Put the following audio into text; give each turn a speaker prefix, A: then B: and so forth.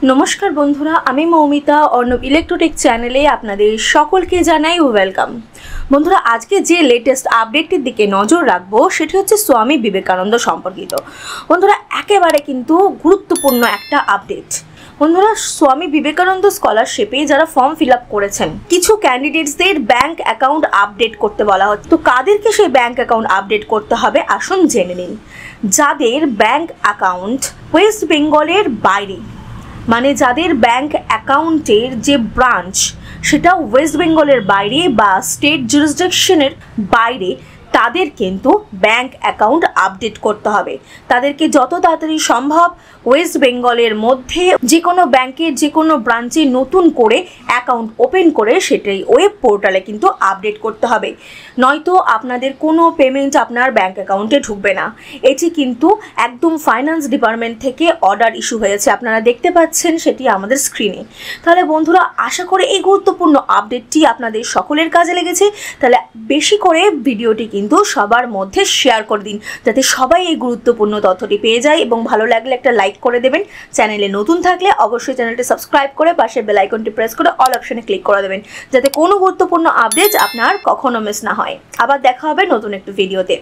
A: नमस्कार बंधुरा आमी मौमिता अर्णव इलेक्ट्रोटेक चैनेले आपनादेर सकलके जानाई वेलकाम। बंधुरा आज के जे लेटेस्ट आपडेटेर दिके नजर राखबो सेटी होच्छे स्वामी विवेकानंद सम्पर्कित। बंधुरा एकेबारे किन्तु गुरुत्वपूर्ण एकटा आपडेट। बंधुरा स्वामी विवेकानंद स्कलारशिपे যারা ফর্ম ফিল আপ করেছেন কিছু ক্যান্ডিডেটসদের ব্যাংক অ্যাকাউন্ট আপডেট করতে বলা হচ্ছে। তো কাদেরকে সেই ব্যাংক অ্যাকাউন্ট আপডেট করতে হবে আসুন জেনে নিন। যাদের ব্যাংক অ্যাকাউন্ট ওয়েস্ট বেঙ্গলের বাইরে, মানে যাদের ব্যাংক অ্যাকাউন্টের যে ব্রাঞ্চ সেটা ওয়েস্ট বেঙ্গলের বাইরে বা স্টেট জুরিসডিকশনের বাইরে, তাদের কিন্তু ব্যাংক অ্যাকাউন্ট আপডেট করতে হবে। তাদেরকে যত তাড়াতাড়ি সম্ভব ওয়েস্ট বেঙ্গলের মধ্যে যে কোনো ব্যাংকের যে কোনো ব্রাঞ্চে নতুন করে অ্যাকাউন্ট ওপেন করে সেটাই ওয়েব পোর্টালে কিন্তু আপডেট করতে হবে, নয়তো আপনাদের কোনো পেমেন্ট আপনার ব্যাংক অ্যাকাউন্টে ঢুকবে না। এটি কিন্তু একদম ফাইন্যান্স ডিপার্টমেন্ট থেকে অর্ডার ইস্যু হয়েছে, আপনারা দেখতে পাচ্ছেন সেটি আমাদের স্ক্রিনে। তাহলে বন্ধুরা আশা করি এই গুরুত্বপূর্ণ আপডেটটি আপনাদের সকলের কাজে লেগেছে। তাহলে বেশি করে ভিডিওটি কিন্তু সবার মধ্যে শেয়ার করে দিন যাতে সবাই এই গুরুত্বপূর্ণ তথ্যটি পেয়ে যায়, এবং ভালো লাগলে একটা লাইক করে দেবেন। চ্যানেলে নতুন থাকলে অবশ্যই চ্যানেলটি সাবস্ক্রাইব করে পাশের বেল আইকনটি প্রেস করে অল অপশনে ক্লিক করে দেবেন যাতে কোনো গুরুত্বপূর্ণ আপডেট আপনার কখনো মিস না হয়। আবার দেখা হবে নতুন একটি ভিডিওতে।